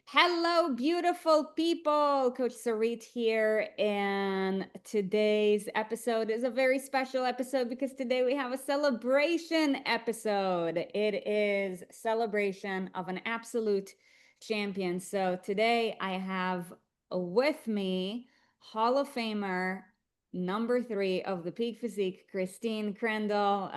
Hello, beautiful people. Coach Sarit here. And today's episode is a very special episode because today we have a celebration episode. It is celebration of an absolute champion. So today I have with me Hall of Famer number 3 of the Peak Physique, Christine Crandall.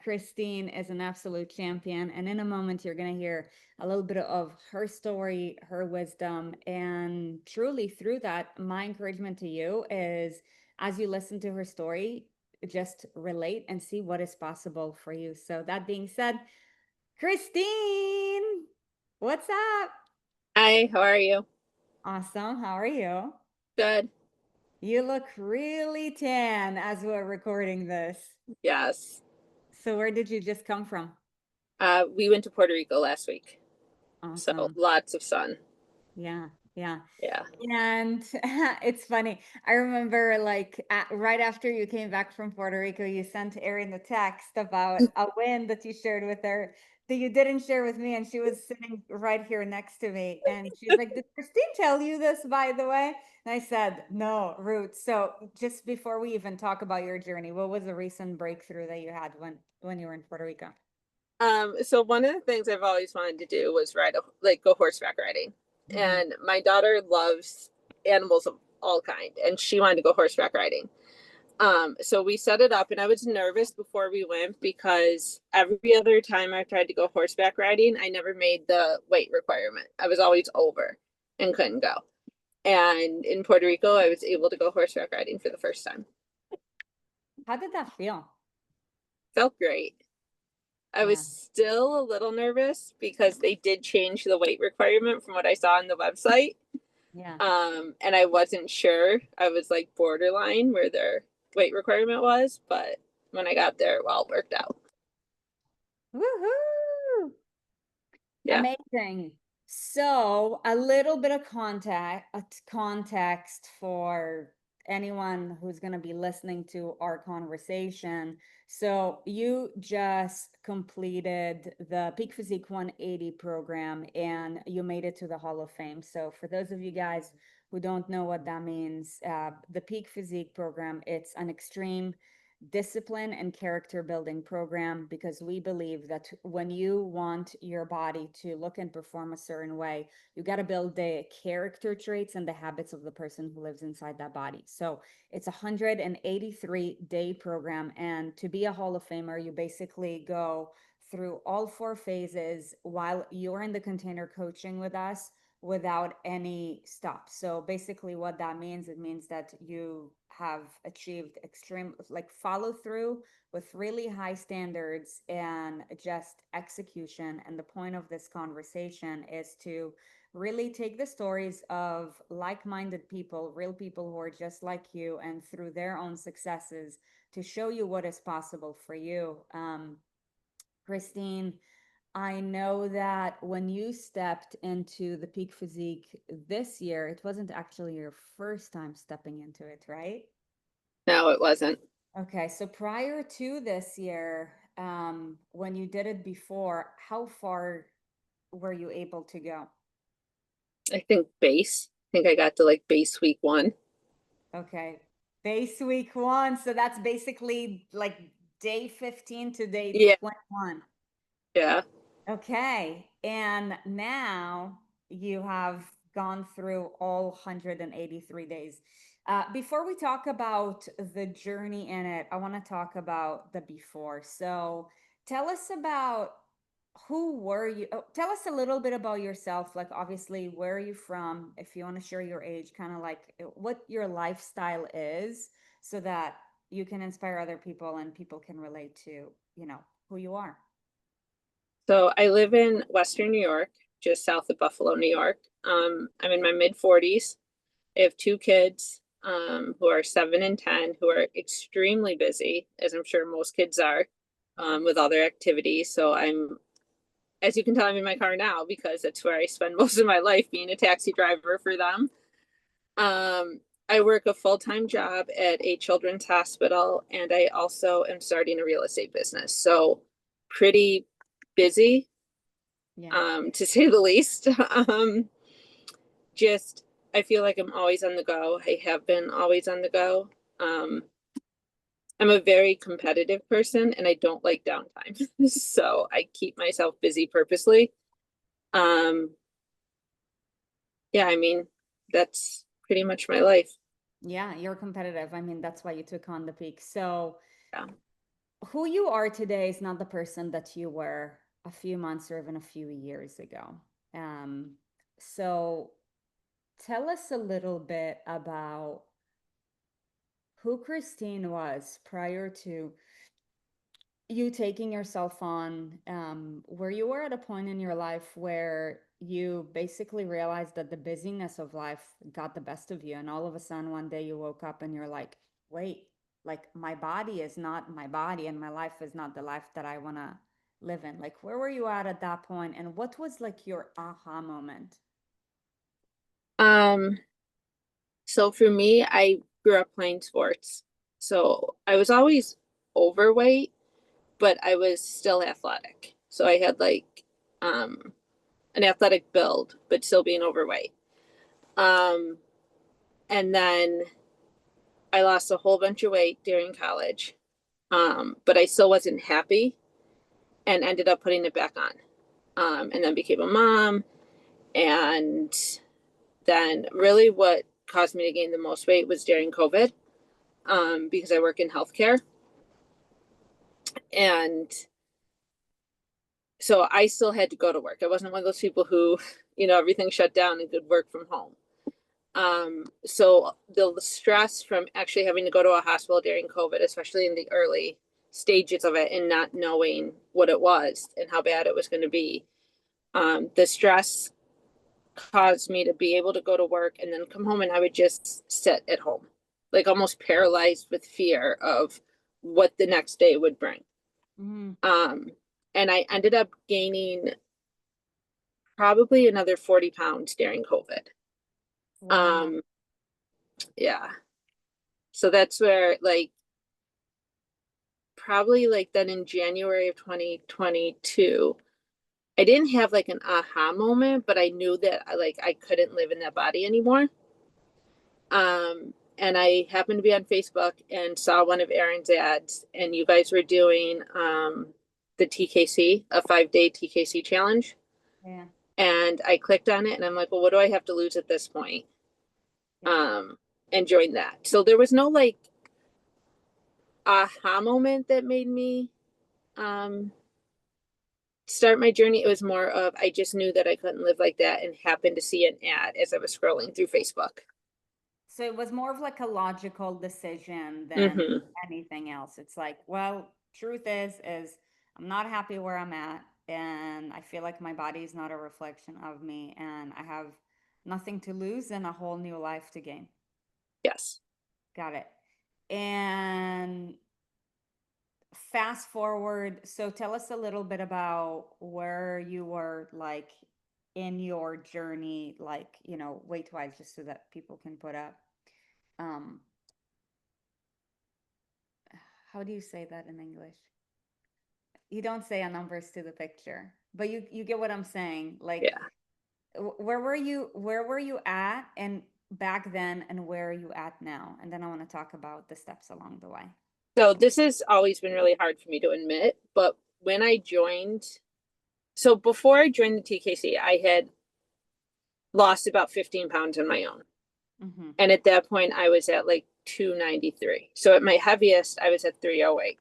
Christine is an absolute champion. And in a moment, you're going to hear a little bit of her story, her wisdom. And truly, through that, my encouragement to you is as you listen to her story, just relate and see what is possible for you. So, that being said, Christine, what's up? Hi, how are you? Awesome. How are you? Good. You look really tan as we're recording this. Yes. So, where did you just come from? We went to Puerto Rico last week, so Awesome. lots of sun. Yeah. Yeah. Yeah. And it's funny. I remember right after you came back from Puerto Rico, you sent Erin the text about a win that you shared with her that you didn't share with me. And she was sitting right here next to me. And she's like, "Did Christine tell you this, by the way?" And I said, "No, Ruth." So just before we even talk about your journey, what was the recent breakthrough that you had when you were in Puerto Rico? So one of the things I've always wanted to do was go horseback riding, Hmm. and my daughter loves animals of all kind, and she wanted to go horseback riding. So we set it up, and I was nervous before we went because every other time I tried to go horseback riding, I never made the weight requirement. I was always over and couldn't go. And in Puerto Rico, I was able to go horseback riding for the first time. How did that feel? Felt great. I was Yeah. still a little nervous because they did change the weight requirement from what I saw on the website. Yeah. And I wasn't sure. I was like borderline where their weight requirement was, but when I got there, well, it worked out. Woohoo! Yeah. Amazing. So, a little bit of context for anyone who's going to be listening to our conversation. So, you just completed the Peak Physique 180 program and you made it to the Hall of Fame. So, for those of you guys who don't know what that means, the Peak Physique program, it's an extreme discipline and character building program because we believe that when you want your body to look and perform a certain way, you got to build the character traits and the habits of the person who lives inside that body. So it's a 183-day program. And to be a Hall of Famer, you basically go through all 4 phases while you're in the container coaching with us without any stops. So basically what that means, it means that you have achieved extreme like follow through with really high standards and just execution. And the point of this conversation is to really take the stories of like-minded people, real people who are just like you, and through their own successes to show you what is possible for you. Christine, I know that when you stepped into the Peak Physique this year, it wasn't actually your first time stepping into it, right? No, it wasn't. Okay, so prior to this year, when you did it before, how far were you able to go? I think base. I think I got to like base week one. Okay, base week 1, so that's basically like day 15 to day Yeah. 21. Yeah. Okay. And now you have gone through all 183 days. Before we talk about the journey in it, I want to talk about the before. So tell us about who were you? Oh, tell us a little bit about yourself. Like, obviously, where are you from? If you want to share your age, kind of like what your lifestyle is, so that you can inspire other people and people can relate to, who you are. So I live in Western New York, just south of Buffalo, New York. I'm in my mid 40s. I have 2 kids who are 7 and 10, who are extremely busy, as I'm sure most kids are, with all their activities. So as you can tell, I'm in my car now because that's where I spend most of my life being a taxi driver for them. I work a full time job at a children's hospital, and I also am starting a real estate business. So pretty busy, Yeah. to say the least. just, I feel like I'm always on the go. I have been always on the go. I'm a very competitive person and I don't like downtime. So I keep myself busy purposely. Um, yeah, I mean, that's pretty much my life. Yeah, you're competitive. I mean, that's why you took on the peak. So Yeah. who you are today is not the person that you were a few months or even a few years ago. Um, so tell us a little bit about who Christine was prior to you taking yourself on, where you were at a point in your life where you basically realized that the busyness of life got the best of you, and all of a sudden one day you woke up and you're like, wait, like my body is not my body and my life is not the life that I want to live in. Like, where were you at that point, and what was like your aha moment? Um, so for me, I grew up playing sports. So I was always overweight, but I was still athletic. So I had like an athletic build, but still being overweight. Um, and then I lost a whole bunch of weight during college, but I still wasn't happy and ended up putting it back on. And then became a mom. And then really what caused me to gain the most weight was during COVID, because I work in healthcare. And so I still had to go to work. I wasn't one of those people who, everything shut down and could work from home. So the stress from actually having to go to a hospital during COVID, especially in the early stages of it and not knowing what it was and how bad it was going to be, the stress caused me to be able to go to work and then come home and I would just sit at home, like almost paralyzed with fear of what the next day would bring. Mm, Um, and I ended up gaining probably another 40 pounds during COVID. wow. Um, yeah. So that's where like probably like then in January of 2022, I didn't have like an aha moment, but I knew that I couldn't live in that body anymore. And I happened to be on Facebook and saw one of Erin's ads, and you guys were doing the TKC, a 5-day TKC challenge. Yeah, And I clicked on it and I'm like, well, what do I have to lose at this point? yeah. And joined that. So there was no like aha moment that made me um start my journey. It was more of I just knew that I couldn't live like that and happened to see an ad as I was scrolling through Facebook. So it was more of like a logical decision than Mm-hmm. anything else. It's like, well, truth is I'm not happy where I'm at, and I feel like my body is not a reflection of me, and I have nothing to lose and a whole new life to gain. Yes. Got it. And fast forward, so tell us a little bit about where you were like in your journey, like, weight wise, just so that people can put up. Um, how do you say that in English? You don't say a numbers to the picture, but you get what I'm saying. Like, Yeah. where were you at and back then, and where are you at now? And then I want to talk about the steps along the way. So this has always been really hard for me to admit, but when I joined, so before I joined the TKC, I had lost about 15 pounds on my own. Mm-hmm. And at that point, I was at like 293. So at my heaviest, I was at 308.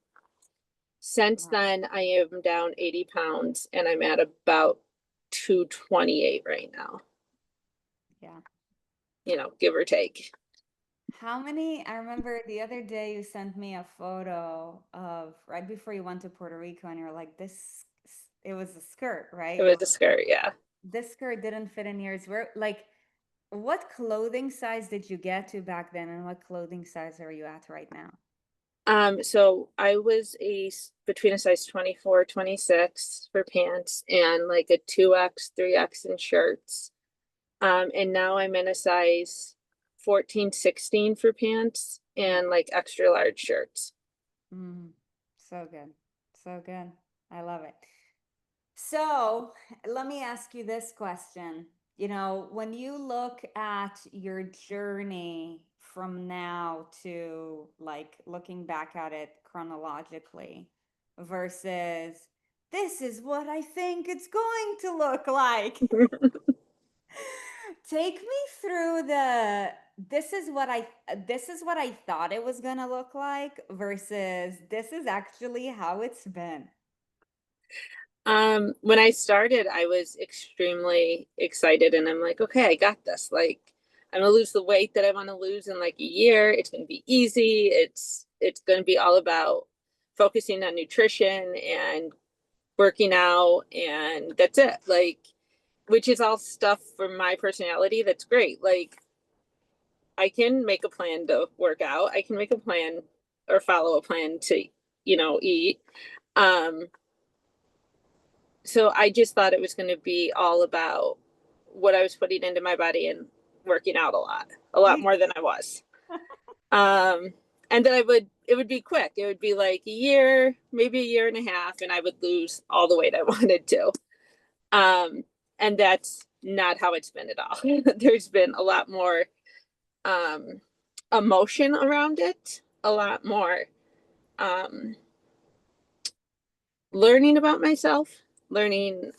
Since Wow. then, I am down 80 pounds and I'm at about 228 right now, Yeah. give or take. How many? I remember the other day you sent me a photo of right before you went to Puerto Rico, and you're like, this, it was a skirt, It right? was a skirt, yeah. This skirt didn't fit in yours. Where, like, what clothing size did you get to back then, and what clothing size are you at right now? So I was between a size 24, 26 for pants and like a 2X, 3X in shirts. And now I'm in a size 14, 16 for pants Mm, and like extra large shirts. mm, so good. So good. I love it. So let me ask you this question. You know, when you look at your journey from now to like looking back at it chronologically versus this is what I think it's going to look like. Take me through the this is what I thought it was going to look like versus this is actually how it's been. When I started, I was extremely excited and I'm like, okay, I got this. Like, I'm gonna lose the weight that I want to lose in like a year. It's gonna be easy. It's gonna be all about focusing on nutrition and working out, and that's it. Like, which is all stuff for my personality. That's great. Like, I can make a plan to work out. I can make a plan or follow a plan to, eat. Um, so I just thought it was going to be all about what I was putting into my body and working out a lot more than I was. Um, and then it would be quick. It would be like a year, maybe a year and a half, and I would lose all the weight I wanted to. Um, and that's not how it's been at all. There's been a lot more um, emotion around it, a lot more um, learning about myself, learning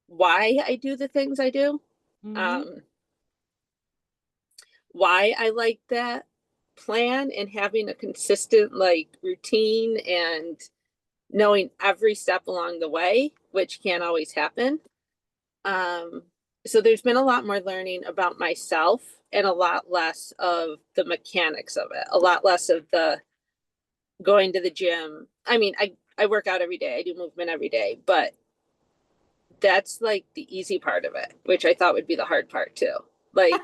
why I do the things I do, Mm-hmm. um, why I like that plan and having a consistent like routine and knowing every step along the way, which can't always happen. Um, so there's been a lot more learning about myself and a lot less of the mechanics of it, a lot less of the going to the gym. I mean, I work out every day, I do movement every day, but that's like the easy part of it, which I thought would be the hard part too. Like,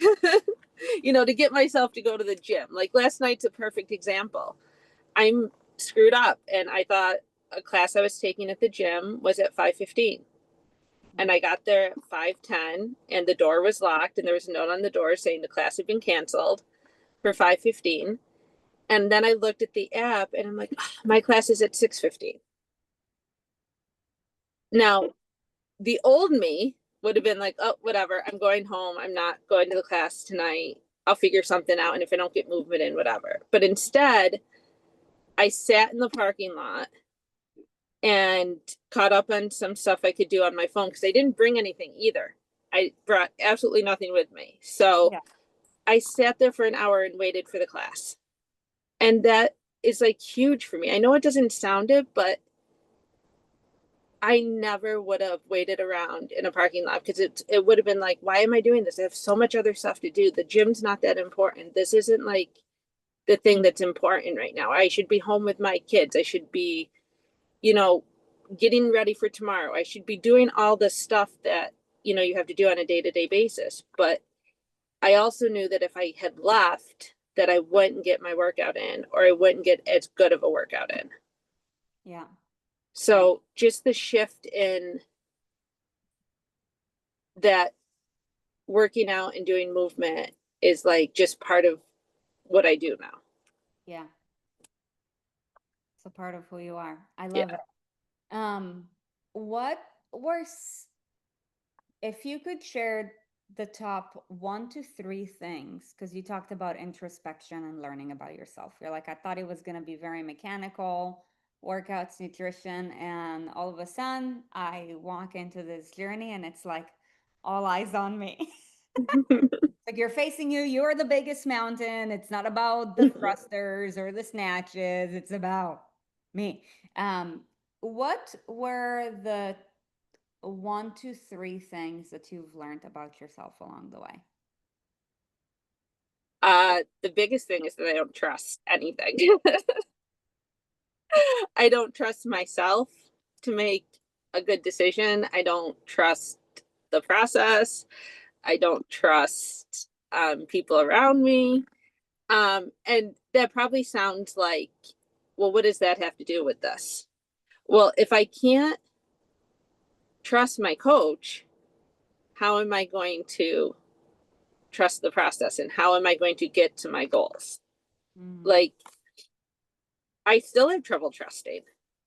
to get myself to go to the gym. Like last night's a perfect example. I'm screwed up and I thought a class I was taking at the gym was at 5:15. And I got there at 5:10 and the door was locked and there was a note on the door saying the class had been canceled for 5:15. And then I looked at the app and I'm like, oh, my class is at 6:15. Now, the old me would have been like, oh, whatever, I'm going home. I'm not going to the class tonight. I'll figure something out. And if I don't get movement in, whatever. But instead, I sat in the parking lot and caught up on some stuff I could do on my phone because I didn't bring anything either. I brought absolutely nothing with me. So Yeah. I sat there for an hour and waited for the class. And that is like huge for me. I know it doesn't sound it, but I never would have waited around in a parking lot because it would have been like, why am I doing this? I have so much other stuff to do. The gym's not that important. This isn't like the thing that's important right now. I should be home with my kids. I should be, you know, getting ready for tomorrow. I should be doing all the stuff that, you have to do on a day-to-day basis. But I also knew that if I had left, that I wouldn't get my workout in or I wouldn't get as good of a workout in. Yeah. So just the shift in that working out and doing movement is like just part of what I do now. Yeah. It's a part of who you are. I love Yeah. it. Um, what were if you could share the top 1 to 3 things, because you talked about introspection and learning about yourself. You're like, I thought it was going to be very mechanical, workouts, nutrition, and all of a sudden I walk into this journey and it's like all eyes on me. Like you're facing you're the biggest mountain. It's not about the thrusters or the snatches, it's about me. What were the 1 to 3 things that you've learned about yourself along the way? The biggest thing is that I don't trust anything. I don't trust myself to make a good decision. I don't trust the process. I don't trust people around me. And that probably sounds like, well, what does that have to do with this? Well, if I can't trust my coach, how am I going to trust the process and how am I going to get to my goals? Mm, Like, I still have trouble trusting.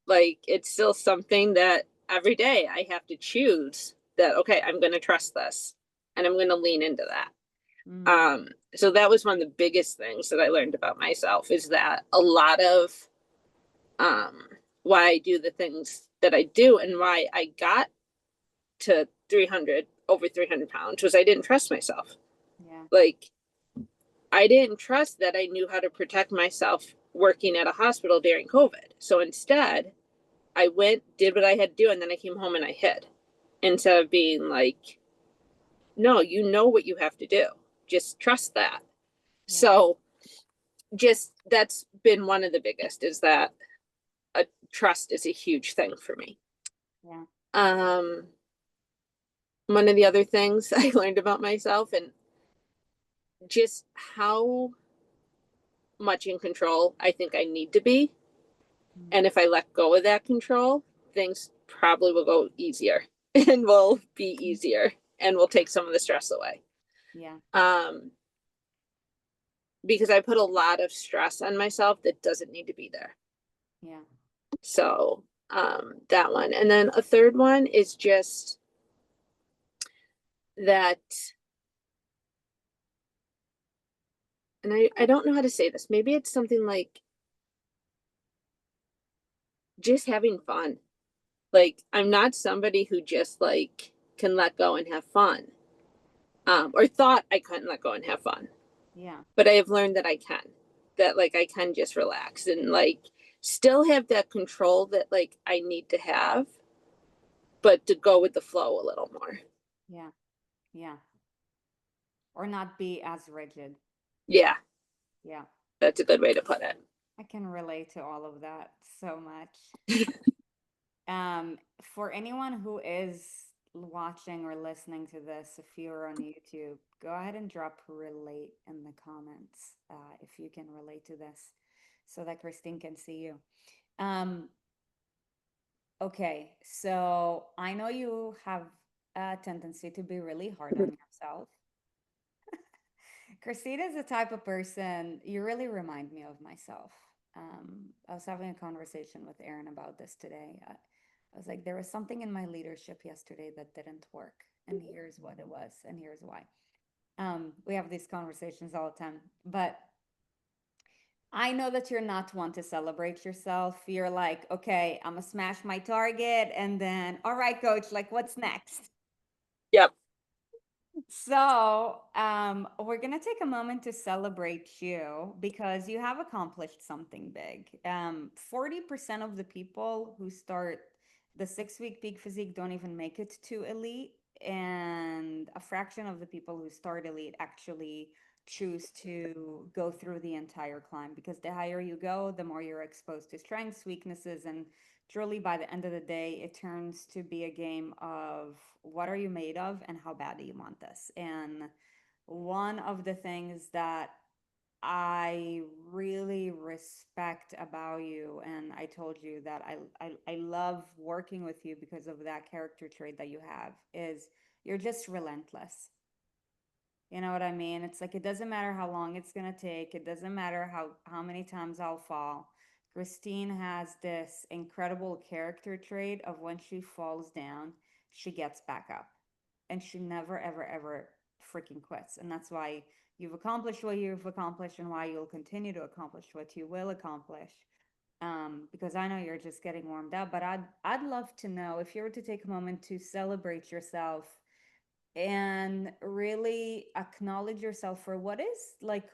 Like, it's still something that every day I have to choose that, okay, I'm going to trust this and I'm going to lean into that. Mm. So that was one of the biggest things that I learned about myself, is that a lot of why I do the things that I do and why I got to over 300 pounds was I didn't trust myself. Yeah. Like, I didn't trust that I knew how to protect myself working at a hospital during COVID. So instead, I went, did what I had to do, and then I came home and I hid, instead of being like, no, you know what you have to do. Just trust that. Yeah. So just that's been one of the biggest, is that trust is a huge thing for me. Yeah. One of the other things I learned about myself, and just how much in control I think I need to be. Mm. And if I let go of that control, things probably will go easier and will be easier and will take some of the stress away. Yeah. Because I put a lot of stress on myself that doesn't need to be there. Yeah. So that one. And then a third one is just that, and I don't know how to say this. Maybe it's something like just having fun. Like, I'm not somebody who just like can let go and have fun. Or thought I couldn't let go and have fun. Yeah. But I have learned that I can. That like I can just relax and like still have that control that like I need to have, but to go with the flow a little more. Yeah. Yeah. Or not be as rigid. Yeah, Yeah. that's a good way to put it. I can relate to all of that so much. For anyone who is watching or listening to this, if you're on YouTube, go ahead and drop relate in the comments if you can relate to this, so that Christine can see you. Um, okay, so I know you have a tendency to be really hard on yourself. Christine is the type of person, you really remind me of myself. I was having a conversation with Erin about this today. I was like, there was something in my leadership yesterday that didn't work, and here's what it was, and here's why. We have these conversations all the time, but I know that you're not one to celebrate yourself. You're like, okay, I'm gonna smash my target, and then, all right, coach, like, what's next? Yep. So, we're gonna take a moment to celebrate you because you have accomplished something big. 40% of the people who start the 6 week peak physique don't even make it to elite, and a fraction of the people who start elite actually choose to go through the entire climb, because the higher you go, the more you're exposed to strengths, weaknesses, and truly by the end of the day, it turns to be a game of what are you made of and how bad do you want this. And one of the things that I really respect about you, and I told you that I love working with you because of that character trait that you have, is you're just relentless. You know what I mean? It's like it doesn't matter how long it's gonna take. It doesn't matter how many times I'll fall. Christine has this incredible character trait of when she falls down, she gets back up. And she never ever ever freaking quits. And that's why you've accomplished what you've accomplished and why you'll continue to accomplish what you will accomplish. Because I know you're just getting warmed up, but I'd love to know if you were to take a moment to celebrate yourself and really acknowledge yourself for what is like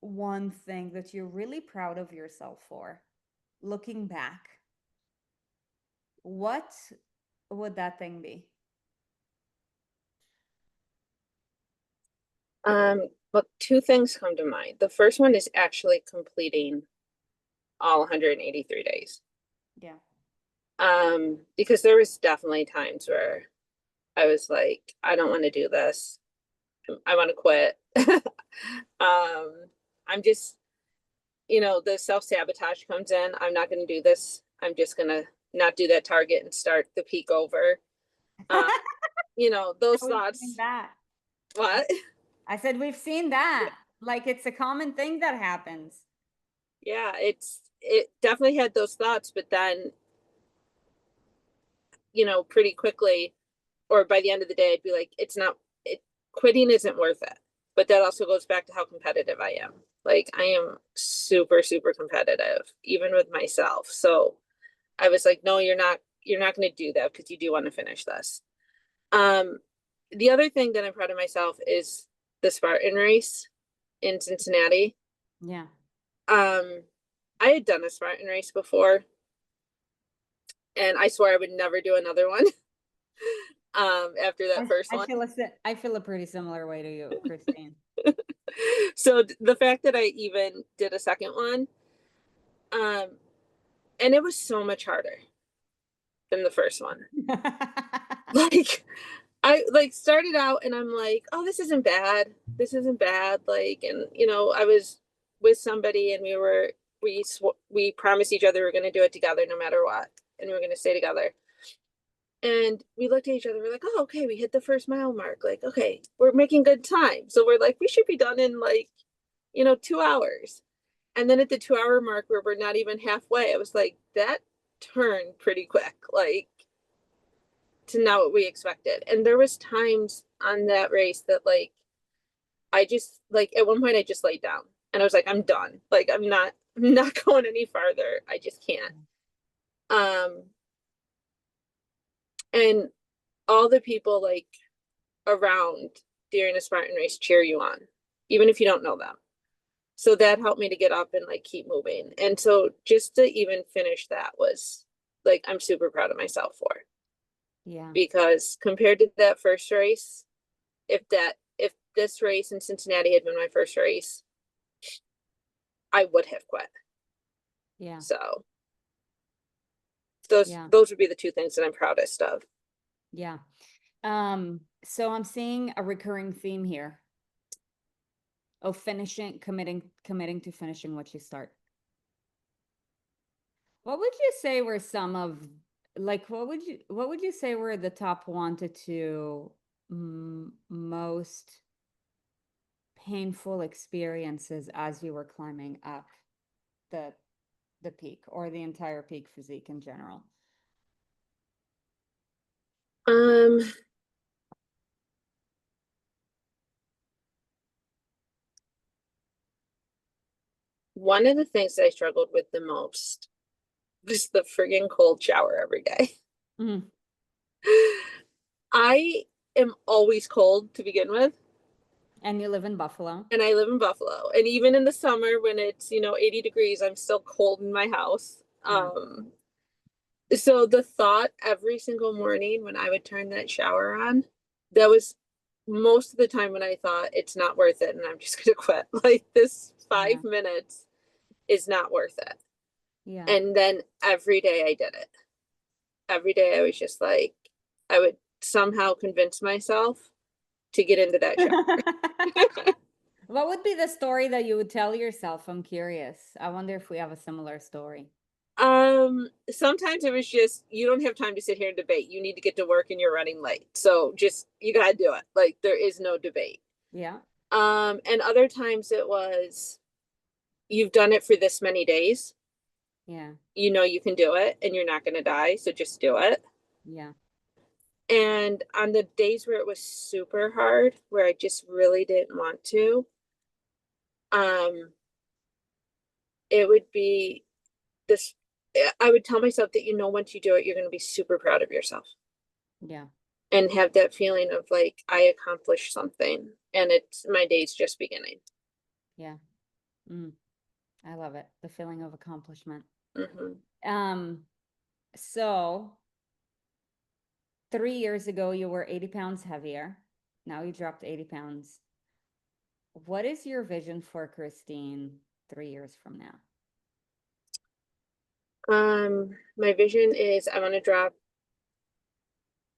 one thing that you're really proud of yourself for. Looking back, what would that thing be? Well, two things come to mind. The first one is actually completing all 183 days. Yeah. Because there was definitely times where I was like, I don't want to do this. I want to quit. I'm just, the self-sabotage comes in. I'm not going to do this. I'm just going to not do that target and start the peak over. Um, those We've seen thoughts. that. What? I said we've seen that. Like it's a common thing that happens. Yeah, it definitely had those thoughts, but then, pretty quickly or by the end of the day, I'd be like, quitting isn't worth it. But that also goes back to how competitive I am. Like I am super, super competitive, even with myself. So I was like, no, you're not going to do that because you do want to finish this. The other thing that I'm proud of myself is the Spartan race in Cincinnati. Yeah. I had done a Spartan race before, and I swore I would never do another one. After that first one. I feel a pretty similar way to you, Christine. So the fact that I even did a second one, and it was so much harder than the first one. Like I like started out and I'm like, oh, this isn't bad. This isn't bad. Like, and you know, I was with somebody and we promised each other we are going to do it together no matter what, and we were going to stay together. And we looked at each other, we're like, oh, okay, we hit the first mile mark. Like, okay, we're making good time. So we're like, we should be done in like, 2 hours. And then at the 2 hour mark where we're not even halfway, I was like, that turned pretty quick, like to not what we expected. And there was times on that race that like, I just like at one point I just laid down and I was like, I'm done. Like, I'm not going any farther. I just can't. And all the people like around during a Spartan race cheer you on, even if you don't know them. So that helped me to get up and like keep moving. And so just to even finish that was like, I'm super proud of myself for. Yeah. Because compared to that first race, if this race in Cincinnati had been my first race, I would have quit. Yeah. So those would be the two things that I'm proudest of. Yeah. So I'm seeing a recurring theme here. Oh, committing to finishing what you start. What would you say were some of like what would you say were the top 1 to 2 most painful experiences as you were climbing up the peak or the entire peak physique in general? One of the things that I struggled with the most was the friggin' cold shower every day. Mm. I am always cold to begin with. And you live in Buffalo. And I live in Buffalo. And even in the summer when it's, 80 degrees, I'm still cold in my house. Yeah. So the thought every single morning when I would turn that shower on, that was most of the time when I thought it's not worth it and I'm just going to quit. Like this 5 minutes is not worth it. Yeah. And then every day I did it. Every day I was just like, I would somehow convince myself to get into that shower. What would be the story that you would tell yourself? I'm curious. I wonder if we have a similar story. Sometimes it was just, you don't have time to sit here and debate. You need to get to work and you're running late. So just, you got to do it. Like there is no debate. Yeah. And other times it was, you've done it for this many days. Yeah. You can do it and you're not going to die. So just do it. Yeah. And on the days where it was super hard, where I just really didn't want to, it would be this, I would tell myself that, once you do it, you're going to be super proud of yourself. Yeah. And have that feeling of like, I accomplished something and my day's just beginning. Yeah. I love it. The feeling of accomplishment. Mm-hmm. So 3 years ago, you were 80 pounds heavier. Now you dropped 80 pounds. What is your vision for Christine 3 years from now? My vision is I want to drop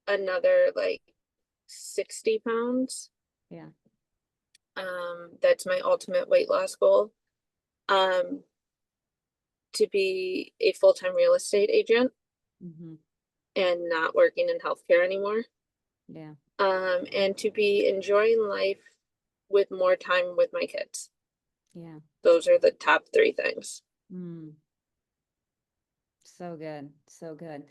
another like 60 pounds. Yeah. That's my ultimate weight loss goal. To be a full-time real estate agent and not working in healthcare anymore. Yeah. And to be enjoying life with more time with my kids. Yeah. Those are the top 3 things. So good. So good.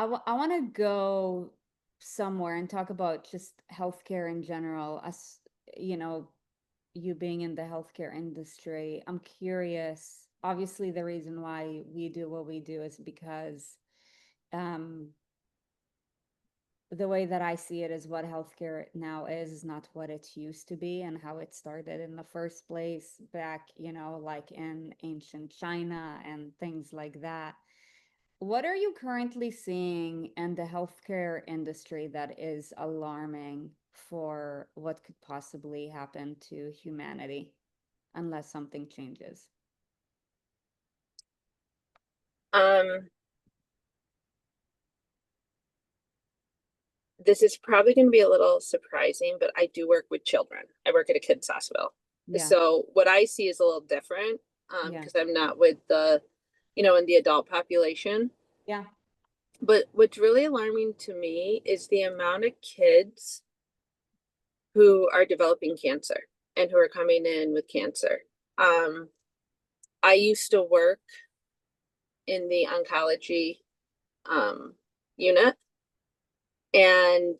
I want to go somewhere and talk about just healthcare in general. As you know, you being in the healthcare industry, I'm curious. Obviously, the reason why we do what we do is because um, the way that I see it is what healthcare now is not what it used to be and how it started in the first place back, like in ancient China and things like that. What are you currently seeing in the healthcare industry that is alarming for what could possibly happen to humanity unless something changes? Um, this is probably going to be a little surprising, but I do work with children. I work at a kids hospital. Yeah, So what I see is a little different, yeah, because I'm not with the, in the adult population. yeah, But what's really alarming to me is the amount of kids who are developing cancer and who are coming in with cancer. Um, I used to work in the oncology unit, and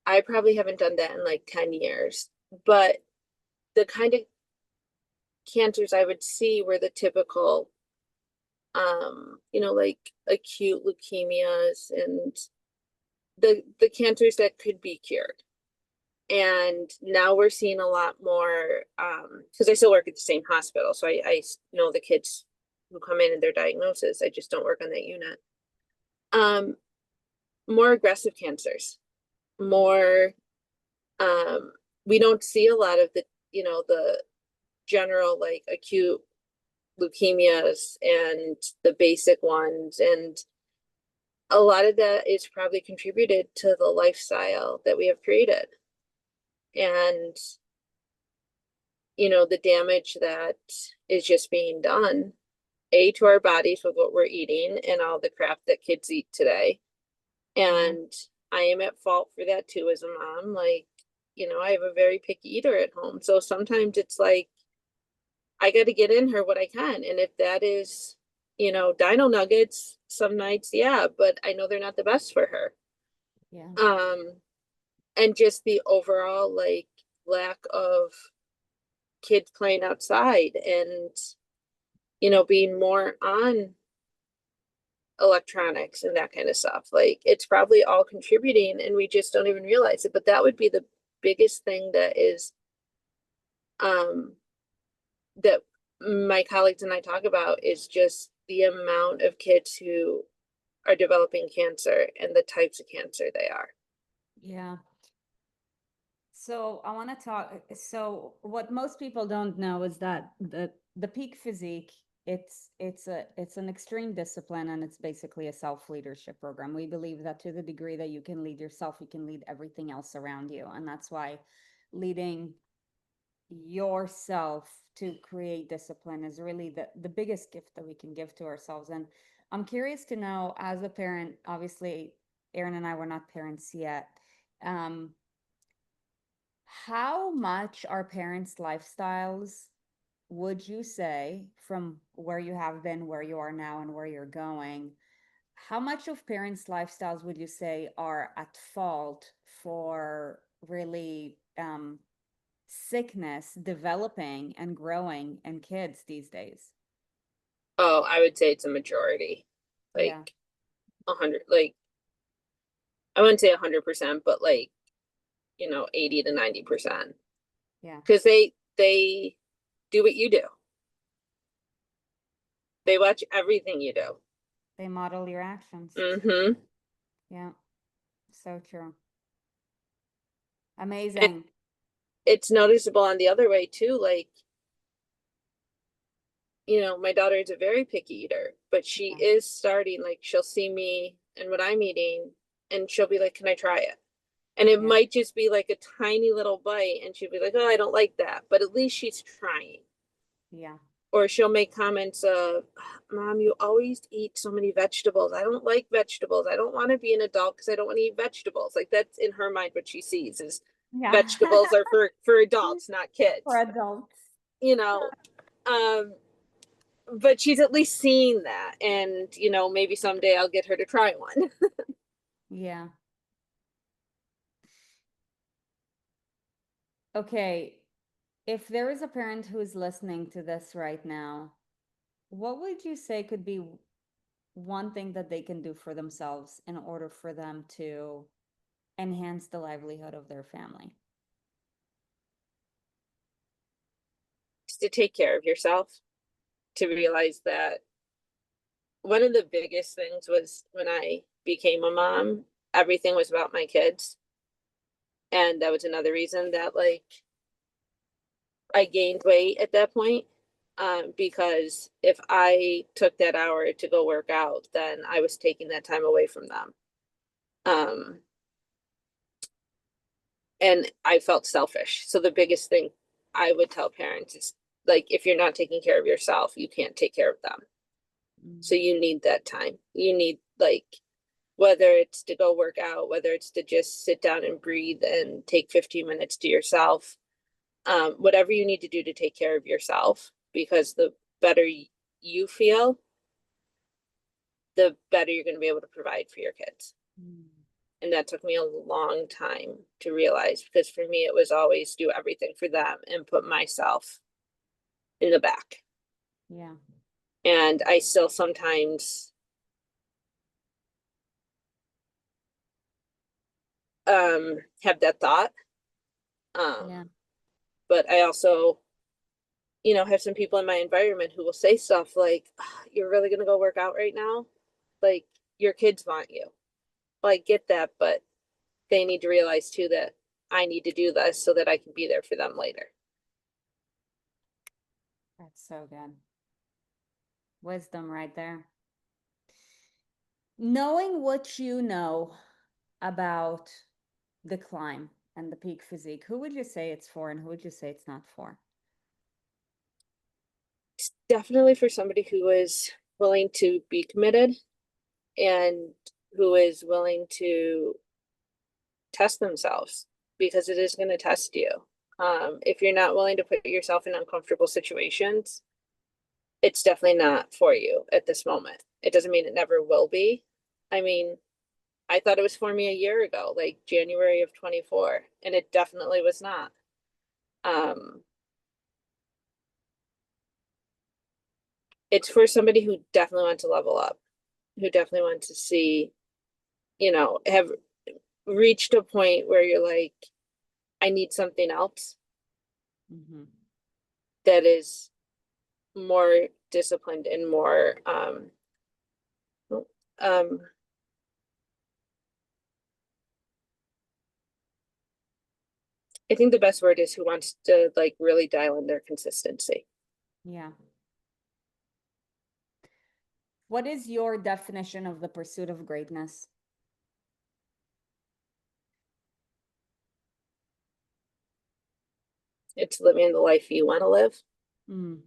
I probably haven't done that in like 10 years. But the kind of cancers I would see were the typical, like acute leukemias and the cancers that could be cured. And now we're seeing a lot more, because I still work at the same hospital, so I know the kids who come in and their diagnosis. I just don't work on that unit. Um, More aggressive cancers, more, um, we don't see a lot of the general like acute leukemias and the basic ones. And a lot of that is probably contributed to the lifestyle that we have created. And the damage that is just being done to our bodies with what we're eating and all the crap that kids eat today. yeah, And I am at fault for that too as a mom. Like, I have a very picky eater at home, so sometimes it's like I got to get in her what I can. And if that is dino nuggets some nights, yeah, but I know they're not the best for her. yeah, um and just the overall like lack of kids playing outside and being more on electronics and that kind of stuff. Like it's probably all contributing and we just don't even realize it. But that would be the biggest thing that is um that my colleagues and I talk about, is just the amount of kids who are developing cancer and the types of cancer they are. yeah. So I want to talk. So what most people don't know is that the peak physique, it's an extreme discipline and it's basically a self-leadership program. We believe that to the degree that you can lead yourself, you can lead everything else around you. And that's why leading yourself to create discipline is really the biggest gift that we can give to ourselves. And I'm curious to know, as a parent, obviously Erin and I were not parents yet. Um, how much are parents' lifestyles, would you say, from where you have been, where you are now, and where you're going? How much of parents' lifestyles would you say are at fault for really sickness developing and growing in kids these days? Oh, I would say it's a majority, Yeah, like 100, like I wouldn't say 100%, but like 80 to 90%, yeah. because they do what you do. They watch everything you do. They model your actions. Mm-hmm. Yeah, so true. And Amazing. it's noticeable on the other way too. Like, my daughter is a very picky eater, but she Yeah, is starting, like, she'll see me and what I'm eating, and she'll be like, "Can I try it?" And it yeah, might just be like a tiny little bite, and she'll be like, "Oh, I don't like that," but at least she's trying. yeah, Or she'll make comments of, "Mom, you always eat so many vegetables. I don't like vegetables. I don't want to be an adult because I don't want to eat vegetables." Like that's in her mind what she sees is yeah. vegetables are for adults, not For kids. adults. You know, um, but she's at least seeing that. And, you know, maybe someday I'll get her to try one. Yeah. Okay. If there is a parent who's listening to this right now, what would you say could be one thing that they can do for themselves in order for them to enhance the livelihood of their family? To take care of yourself, to realize that one of the biggest things was when I became a mom, everything was about my kids. And that was another reason that like I gained weight at that point. Because if I took that hour to go work out, then I was taking that time away from them. Um, and I felt selfish. So the biggest thing I would tell parents is like, if you're not taking care of yourself, you can't take care of them. So you need that time. You need like, whether it's to go work out, whether it's to just sit down and breathe and take 15 minutes to yourself, whatever you need to do to take care of yourself, because the better you feel, the better you're going to be able to provide for your kids. And that took me a long time to realize, because for me, it was always do everything for them and put myself in the back. Yeah. And I still sometimes have that thought. Yeah. But I also, you know, have some people in my environment who will say stuff like, "Ah, you're really going to go work out right now? Like, your kids want you." Well, I get that, but they need to realize too that I need to do this so that I can be there for them later. That's so good. Wisdom right there. Knowing what you know about the climb and the peak physique, who would you say it's for and who would you say it's not for? It's definitely for somebody who is willing to be committed and who is willing to test themselves, because it is going to test you. If you're not willing to put yourself in uncomfortable situations, it's definitely not for you at this moment. It doesn't mean it never will be. I mean, I thought it was for me a year ago, like January of 24, and it definitely was not. It's for somebody who definitely wants to level up, who definitely wants to see, you know, have reached a point where you're like, I need something else that is more disciplined and more um I think the best word is who wants to like really dial in their consistency. Yeah. What is your definition of the pursuit of greatness? It's living the life you want to live. Mm.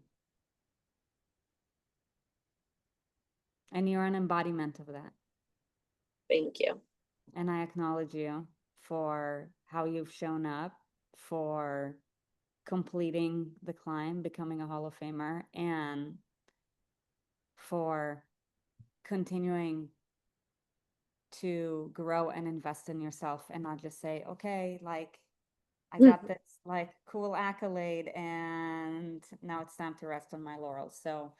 And you're an embodiment of that. Thank you. And I acknowledge you for how you've shown up, for completing the climb, becoming a Hall of Famer, and for continuing to grow and invest in yourself and not just say, okay, like I got this like cool accolade and now it's time to rest on my laurels. So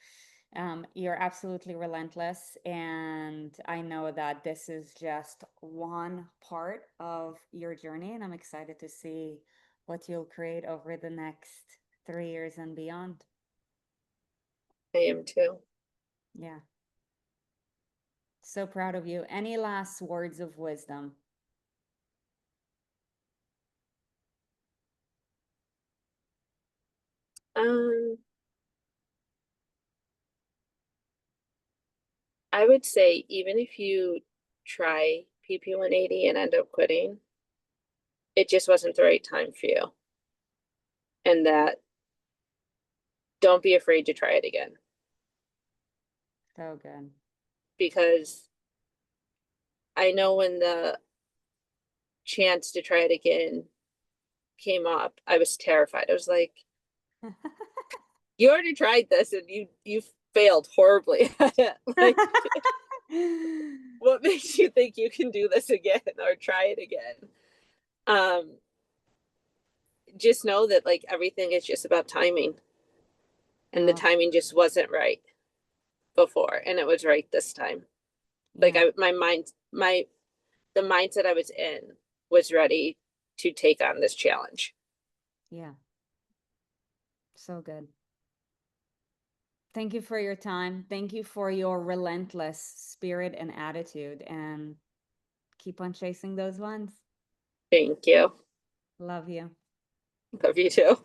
you're absolutely relentless. And I know that this is just one part of your journey. And I'm excited to see what you'll create over the next 3 years and beyond. I am too. Yeah. So proud of you. Any last words of wisdom? Um, I would say even if you try PP 180 and end up quitting, it just wasn't the right time for you. And that don't be afraid to try it again. So good. Because I know when the chance to try it again came up, I was terrified. I was like, you already tried this and you failed horribly at it. Like, what makes you think you can do this again or try it again? Just know that like everything is just about timing. And the Oh, timing just wasn't right before, and it was right this time. Like yeah, the mindset I was in was ready to take on this challenge. yeah. So good. Thank you for your time. Thank you for your relentless spirit and attitude, and keep on chasing those ones. Thank you. Love you. Love you too.